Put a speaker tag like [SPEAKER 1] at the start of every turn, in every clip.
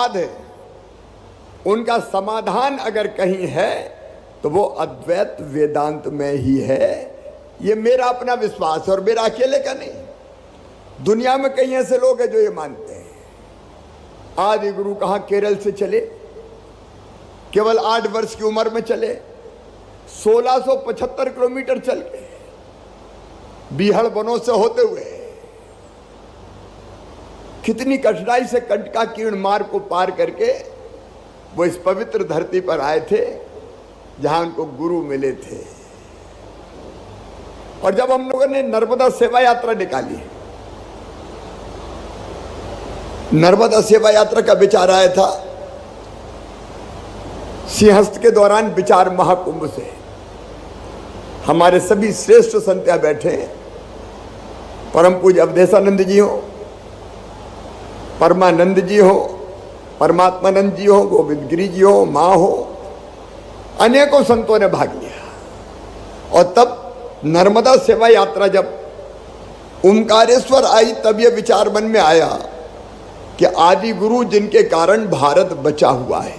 [SPEAKER 1] है, उनका समाधान अगर कहीं है तो वो अद्वैत वेदांत में ही है। ये मेरा अपना विश्वास है और मेरा अकेले का नहीं। दुनिया में कई ऐसे लोग हैं जो ये मानते हैं। आदि गुरु कहाँ केरल से चले, केवल 8 वर्ष की उम्र में चले, 1675 किलोमीटर चल के बीहड़ वनों से होते हुए कितनी कठिनाई से कंटकाकीर्ण मार्ग को पार करके वो इस पवित्र धरती पर आए थे जहां उनको गुरु मिले थे। और जब हम लोगों ने नर्मदा सेवा यात्रा निकाली, नर्मदा सेवा यात्रा का विचार आया था सिंहस्थ के दौरान विचार महाकुंभ से। हमारे सभी श्रेष्ठ संत्या बैठे हैं, परम पूज्य अवधेशानंद जी हो, परमानंद जी हो, परमात्मानंद जी हो, गोविंद गिरी जी हो, माँ हो, अनेकों संतों ने भाग लिया। और तब नर्मदा सेवा यात्रा जब ओमकारेश्वर आई तब यह विचार मन में आया कि आदि गुरु जिनके कारण भारत बचा हुआ है,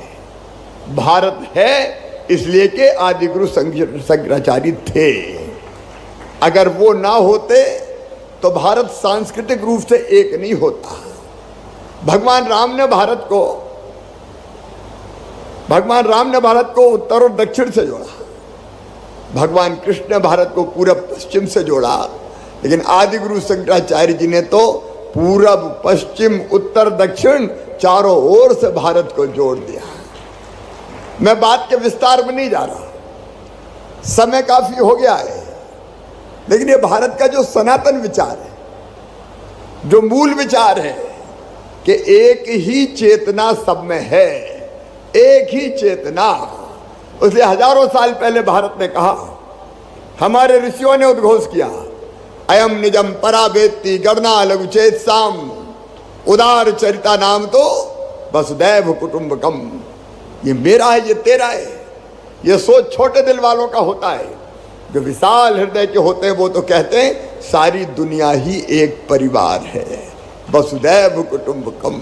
[SPEAKER 1] भारत है इसलिए कि आदि गुरु शंकराचार्य थे। अगर वो ना होते तो भारत सांस्कृतिक रूप से एक नहीं होता। भगवान राम ने भारत को उत्तर और दक्षिण से जोड़ा, भगवान कृष्ण ने भारत को पूरब पश्चिम से जोड़ा, लेकिन आदि गुरु शंकराचार्य जी ने तो पूरब पश्चिम उत्तर दक्षिण चारों ओर से भारत को जोड़ दिया। मैं बात के विस्तार में नहीं जा रहा, समय काफी हो गया है, लेकिन ये भारत का जो सनातन विचार है, जो मूल विचार है कि एक ही चेतना सब में है, एक ही चेतना। इसलिए हजारों साल पहले भारत ने कहा, हमारे ऋषियों ने उद्घोष किया, अयम निजम परा वेत्ति गणना लघु चेत साम उदार चरिता नाम तो वसुदैव कुटुंबकम। ये मेरा है, ये तेरा है। ये सोच छोटे दिल वालों का होता है, जो विशाल हृदय के होते हैं वो तो कहते हैं सारी दुनिया ही एक परिवार है, वसुदैव कुटुंबकम।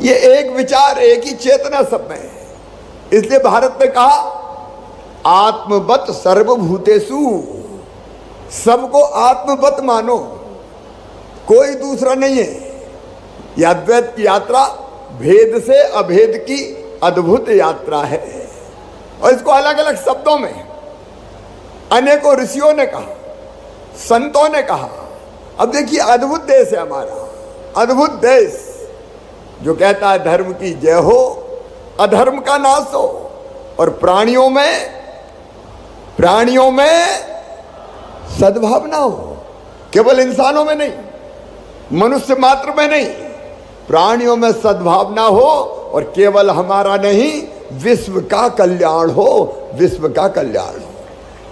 [SPEAKER 1] ये एक विचार, एक ही चेतना सब में है। इसलिए भारत ने कहा आत्मवत सर्वभूतेषु, सबको आत्मवत मानो, कोई दूसरा नहीं है। यह अद्वैत की यात्रा भेद से अभेद की अद्भुत यात्रा है। और इसको अलग अलग शब्दों में अनेकों ऋषियों ने कहा, संतों ने कहा। अब देखिए अद्भुत देश है हमारा, अद्भुत देश जो कहता है धर्म की जय हो, अधर्म का नाश हो, और प्राणियों में सद्भावना हो। केवल इंसानों में नहीं, मनुष्य मात्र में नहीं, प्राणियों में सद्भावना हो, और केवल हमारा नहीं विश्व का कल्याण हो, विश्व का कल्याण हो।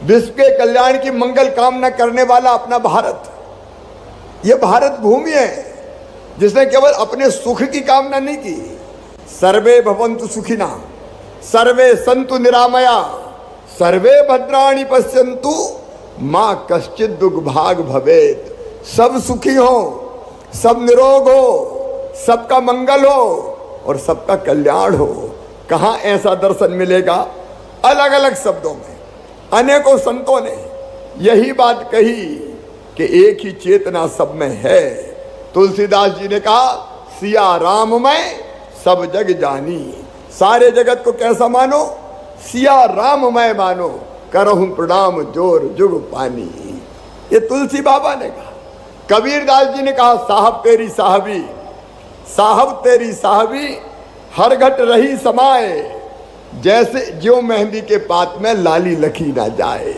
[SPEAKER 1] विश्व के कल्याण की मंगल कामना करने वाला अपना भारत, ये भारत भूमि है जिसने केवल अपने सुख की कामना नहीं की। सर्वे भवन्तु सुखिना, सर्वे सन्तु निरामया, सर्वे भद्राणि पश्यन्तु मां कश्चित् दुर्भाग भवेत्। सब सुखी हो, सब निरोग हो, सबका मंगल हो और सबका कल्याण हो। कहाँ ऐसा दर्शन मिलेगा? अलग अलग शब्दों में अनेकों संतों ने यही बात कही कि एक ही चेतना सब में है। तुलसीदास जी ने कहा सिया राम मैं सब जग जानी। सारे जगत को कैसा मानो? सिया राम मैं मानो, करहूं प्रणाम जोर जुग पानी। ये तुलसी बाबा ने कहा। कबीरदास जी ने कहा साहब तेरी साहबी, साहब तेरी साहबी हर घट रही समाए, जैसे ज्यों मेहंदी के पात में लाली लखी ना जाए।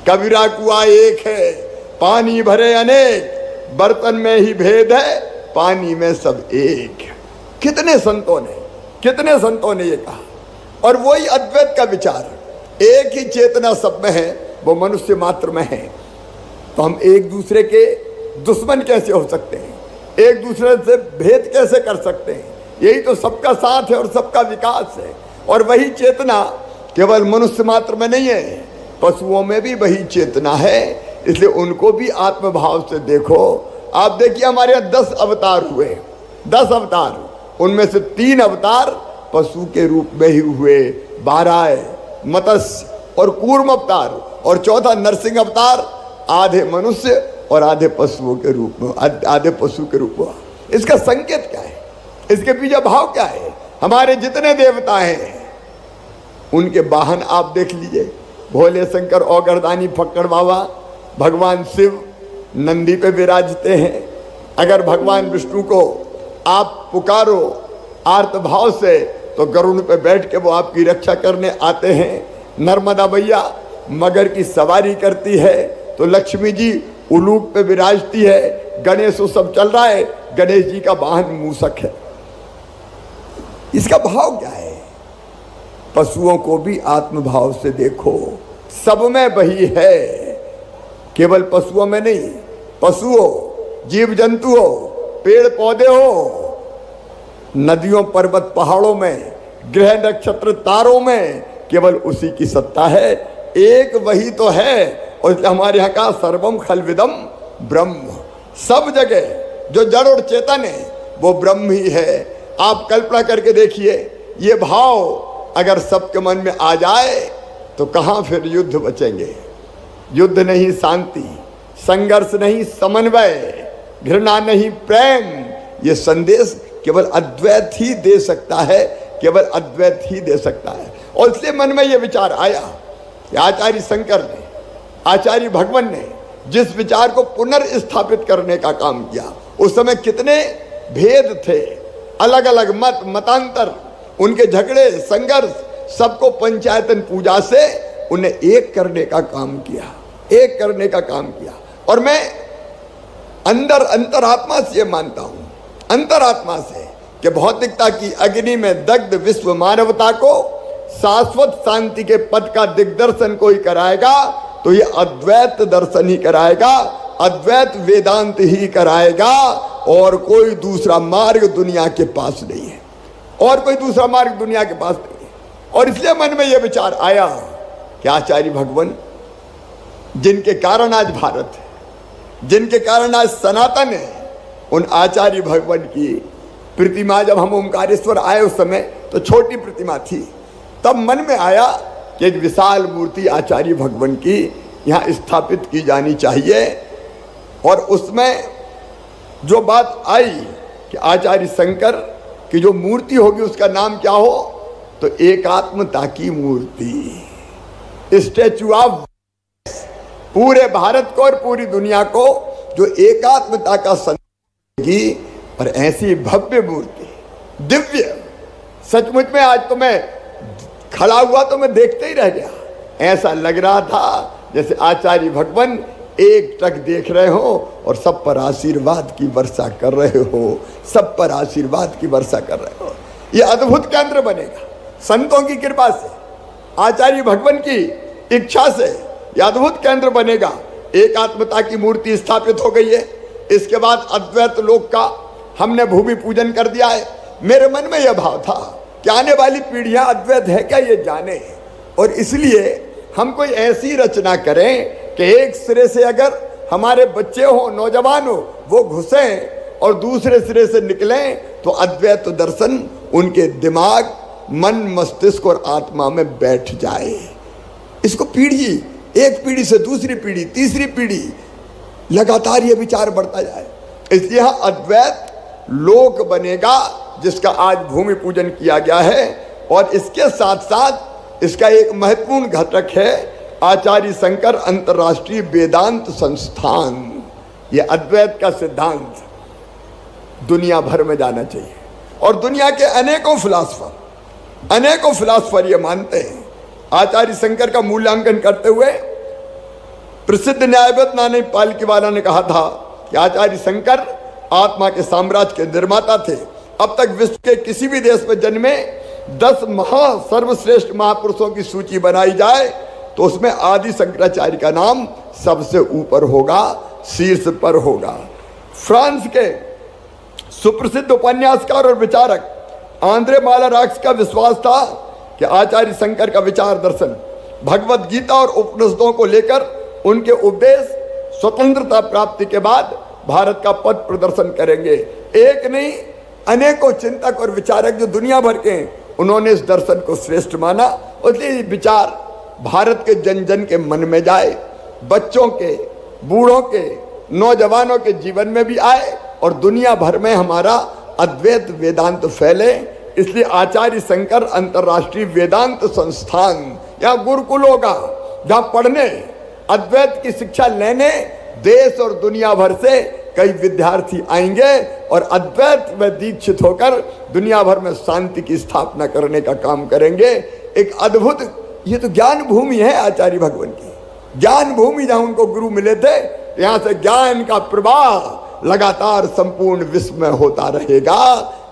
[SPEAKER 1] कबीरा कुआ एक है, पानी भरे अनेक, बर्तन में ही भेद है, पानी में सब एक। कितने संतों ने ये कहा। और वही अद्वैत का विचार, एक ही चेतना सब में है, वो मनुष्य मात्र में है। तो हम एक दूसरे के दुश्मन कैसे हो सकते हैं? एक दूसरे से भेद कैसे कर सकते हैं? यही तो सबका साथ है और सबका विकास है। और वही चेतना केवल मनुष्य मात्र में नहीं है, पशुओं में भी वही चेतना है। इसलिए उनको भी आत्मभाव से देखो। आप देखिए हमारे यहाँ 10 अवतार हुए, 10 अवतार। उनमें से 3 अवतार पशु के रूप में ही हुए, बाराय, मत्स्य और कूर्म अवतार, और चौथा नरसिंह अवतार आधे मनुष्य और आधे पशुओं के रूप में, आधे पशु के रूप में। इसका संकेत क्या है, इसके पीछे भाव क्या है? हमारे जितने देवता हैं उनके वाहन आप देख लीजिए, भोले शंकर, औगरदानी, फक्कड़ बाबा, भगवान शिव नंदी पे विराजते हैं। अगर भगवान विष्णु को आप पुकारो आर्त भाव से तो गरुड़ पे बैठ के वो आपकी रक्षा करने आते हैं। नर्मदा मैया मगर की सवारी करती है तो लक्ष्मी जी उलूक पे विराजती है। गणेश उत्सव चल रहा है, गणेश जी का वाहन मूषक है। इसका भाव क्या है? पशुओं को भी आत्मभाव से देखो, सब में वही है, केवल पशुओं में नहीं। पशु हो, जीव जंतु हो, पेड़ पौधे हो, नदियों पर्वत पहाड़ों में, ग्रह नक्षत्र तारों में, केवल उसी की सत्ता है, एक वही तो है। और हमारे यहाँ का सर्वम खलविदम ब्रह्म, सब जगह जो जड़ और चेतन है वो ब्रह्म ही है। आप कल्पना करके देखिए, ये भाव अगर सबके मन में आ जाए तो कहाँ फिर युद्ध बचेंगे? युद्ध नहीं शांति, संघर्ष नहीं समन्वय, घृणा नहीं प्रेम। ये संदेश केवल अद्वैत ही दे सकता है, केवल अद्वैत ही दे सकता है। और इसलिए मन में ये विचार आया कि आचार्य शंकर ने, आचार्य भगवान ने जिस विचार को पुनर्स्थापित करने का काम किया, उस समय कितने भेद थे, अलग अलग मत, मतांतर, उनके झगड़े, संघर्ष, सबको पंचायतन पूजा से उन्हें एक करने का काम किया, एक करने का काम किया। और मैं अंदर अंतरात्मा से मानता हूं, अंतरात्मा से, कि भौतिकता की अग्नि में दग्ध विश्व मानवता को शाश्वत शांति के पद का दिग्दर्शन कोई कराएगा तो ये अद्वैत दर्शन ही कराएगा, अद्वैत वेदांत ही कराएगा। और कोई दूसरा मार्ग दुनिया के पास नहीं है, और कोई दूसरा मार्ग दुनिया के पास नहीं है। और इसलिए मन में यह विचार आया कि आचार्य भगवान, जिनके कारण आज भारत है, जिनके कारण आज सनातन है, उन आचार्य भगवान की प्रतिमा, जब हम ओमकारेश्वर आए उस समय तो छोटी प्रतिमा थी, तब मन में आया कि एक विशाल मूर्ति आचार्य भगवान की यहाँ स्थापित की जानी चाहिए। और उसमें जो बात आई कि आचार्य शंकर की जो मूर्ति होगी उसका नाम क्या हो, तो एकात्मता की मूर्ति, स्टैचू ऑफ, पूरे भारत को और पूरी दुनिया को जो एकात्मता का संदेश देगी। और ऐसी भव्य मूर्ति, दिव्य, सचमुच में आज तो मैं खड़ा हुआ तो मैं देखते ही रह गया। ऐसा लग रहा था जैसे आचार्य भगवान एक टक देख रहे हो और सब पर आशीर्वाद की वर्षा कर रहे हो, सब पर आशीर्वाद की वर्षा कर रहे हो। ये अद्भुत केंद्र बनेगा संतों की कृपा से, आचार्य भगवान की इच्छा से ये अद्भुत केंद्र बनेगा। एकात्मता की मूर्ति स्थापित हो गई है। इसके बाद अद्वैत लोक का हमने भूमि पूजन कर दिया है। मेरे मन में यह भाव था कि आने वाली पीढ़ियां अद्वैत है क्या ये जाने, और इसलिए हम कोई ऐसी रचना करें कि एक सिरे से अगर हमारे बच्चे हो, नौजवान हो, वो घुसें और दूसरे सिरे से निकलें तो अद्वैत दर्शन उनके दिमाग, मन, मस्तिष्क और आत्मा में बैठ जाए। इसको पीढ़ी, एक पीढ़ी से दूसरी पीढ़ी, तीसरी पीढ़ी, लगातार ये विचार बढ़ता जाए। इसलिए यहाँ अद्वैत लोक बनेगा जिसका आज भूमि पूजन किया गया है। और इसके साथ साथ इसका एक महत्वपूर्ण घटक है आचार्य शंकर अंतर्राष्ट्रीय वेदांत संस्थान। ये अद्वैत का सिद्धांत दुनिया भर में जाना चाहिए। और दुनिया के अनेकों फिलासफर ये मानते हैं। आचार्य शंकर का मूल्यांकन करते हुए प्रसिद्ध न्यायवाद नानी पालकीवाला ने कहा था कि आचार्य शंकर आत्मा के साम्राज्य के निर्माता थे। अब तक विश्व के किसी भी देश में जन्मे 10 सर्वश्रेष्ठ महापुरुषों की सूची बनाई जाए तो उसमें आदि शंकराचार्य का नाम सबसे ऊपर होगा, शीर्ष पर होगा। फ्रांस के सुप्रसिद्ध उपन्यासकार और विचारक आंद्रे मालाराक्स का विश्वास था कि आचार्य शंकर का विचार दर्शन भगवत गीता और उपनिषदों को लेकर उनके उपदेश स्वतंत्रता प्राप्ति के बाद भारत का पथ प्रदर्शन करेंगे। एक नहीं, अनेकों चिंतक और विचारक जो दुनिया भर के हैं, उन्होंने इस दर्शन को श्रेष्ठ माना। इसलिए विचार भारत के जन जन के मन में जाए, बच्चों के, बूढ़ों के, नौजवानों के जीवन में भी आए और दुनिया भर में हमारा अद्वैत वेदांत फैले। इसलिए आचार्य शंकर अंतर्राष्ट्रीय वेदांत संस्थान या गुरुकुलों का, जहाँ पढ़ने, अद्वैत की शिक्षा लेने देश और दुनिया भर से कई विद्यार्थी आएंगे और अद्वैत में दीक्षित होकर दुनिया भर में शांति की स्थापना करने का काम करेंगे। एक अद्भुत, ये तो ज्ञान भूमि है आचार्य भगवान की, ज्ञान भूमि। जहां उनको गुरु मिले थे, यहां से ज्ञान का प्रवाह लगातार संपूर्ण विश्व में होता रहेगा,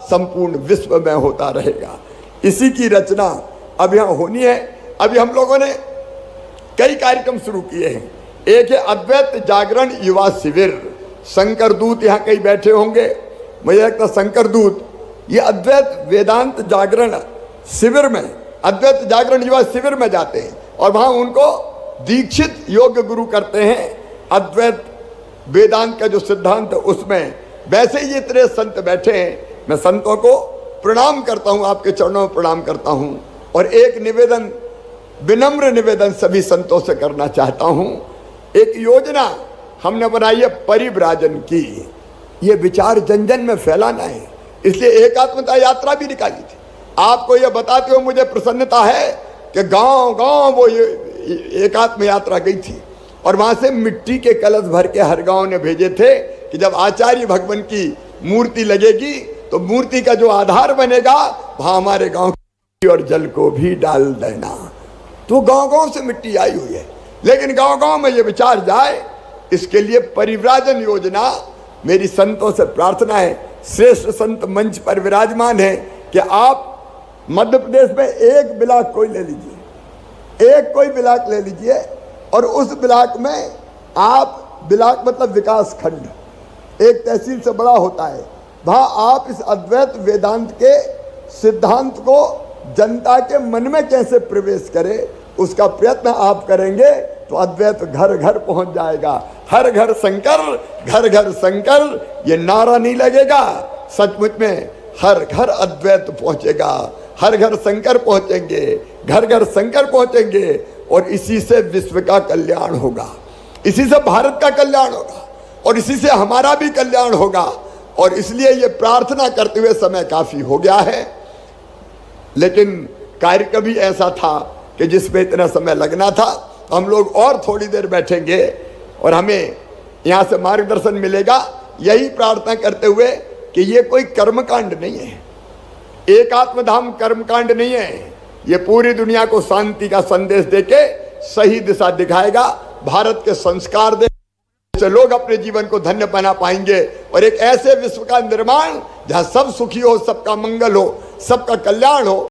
[SPEAKER 1] संपूर्ण विश्व में होता रहेगा। इसी की रचना अब यहाँ होनी है। अभी हम लोगों ने कई कार्यक्रम शुरू किए हैं। एक है अद्वैत जागरण युवा शिविर, शंकर दूत यहाँ कई बैठे होंगे, मुझे लगता शंकर दूत ये अद्वैत वेदांत जागरण शिविर में, अद्वैत जागरण युवा शिविर में जाते हैं और वहाँ उनको दीक्षित योग्य गुरु करते हैं। अद्वैत वेदांत का जो सिद्धांत है उसमें वैसे ही इतने संत बैठे हैं। मैं संतों को प्रणाम करता हूँ, आपके चरणों में प्रणाम करता हूँ। और एक निवेदन, विनम्र निवेदन सभी संतों से करना चाहता हूँ। एक योजना हमने बनाई है परिव्राजन की, ये विचार जन जन में फैलाना है। इसलिए एकात्मता यात्रा भी निकाली थी। आपको ये बताते हुए मुझे प्रसन्नता है कि गांव गांव वो ये एकात्म यात्रा गई थी और वहां से मिट्टी के कलश भर के हर गांव ने भेजे थे कि जब आचार्य भगवान की मूर्ति लगेगी तो मूर्ति का जो आधार बनेगा वहां हमारे गांव की और जल को भी डाल देना। तो गांव गांव से मिट्टी आई हुई है, लेकिन गांव गांव में ये विचार जाए, इसके लिए परिव्राजन योजना मेरी संतों से प्रार्थना है। श्रेष्ठ संत मंच पर विराजमान है कि आप मध्य प्रदेश में एक ब्लॉक कोई ले लीजिए, एक कोई ब्लॉक ले लीजिए और उस ब्लॉक में आप, ब्लॉक मतलब विकास खंड, एक तहसील से बड़ा होता है, वहाँ आप इस अद्वैत वेदांत के सिद्धांत को जनता के मन में कैसे प्रवेश करे उसका प्रयत्न आप करेंगे तो अद्वैत घर घर पहुंच जाएगा। हर घर शंकर, घर घर शंकर, ये नारा नहीं लगेगा, सचमुच में हर घर अद्वैत पहुंचेगा, हर घर शंकर पहुंचेंगे, घर घर शंकर पहुंचेंगे और इसी से विश्व का कल्याण होगा, इसी से भारत का कल्याण होगा और इसी से हमारा भी कल्याण होगा। और इसलिए ये प्रार्थना करते हुए समय काफी हो गया है, लेकिन कार्यक्रम भी ऐसा था कि जिसमें इतना समय लगना था। हम लोग और थोड़ी देर बैठेंगे और हमें यहाँ से मार्गदर्शन मिलेगा, यही प्रार्थना करते हुए कि ये कोई कर्मकांड नहीं है, एकात्मधाम कर्मकांड नहीं है। ये पूरी दुनिया को शांति का संदेश देके सही दिशा दिखाएगा, भारत के संस्कार दे से लोग अपने जीवन को धन्य बना पाएंगे और एक ऐसे विश्व का निर्माण जहाँ सब सुखी हो, सबका मंगल हो, सबका कल्याण हो।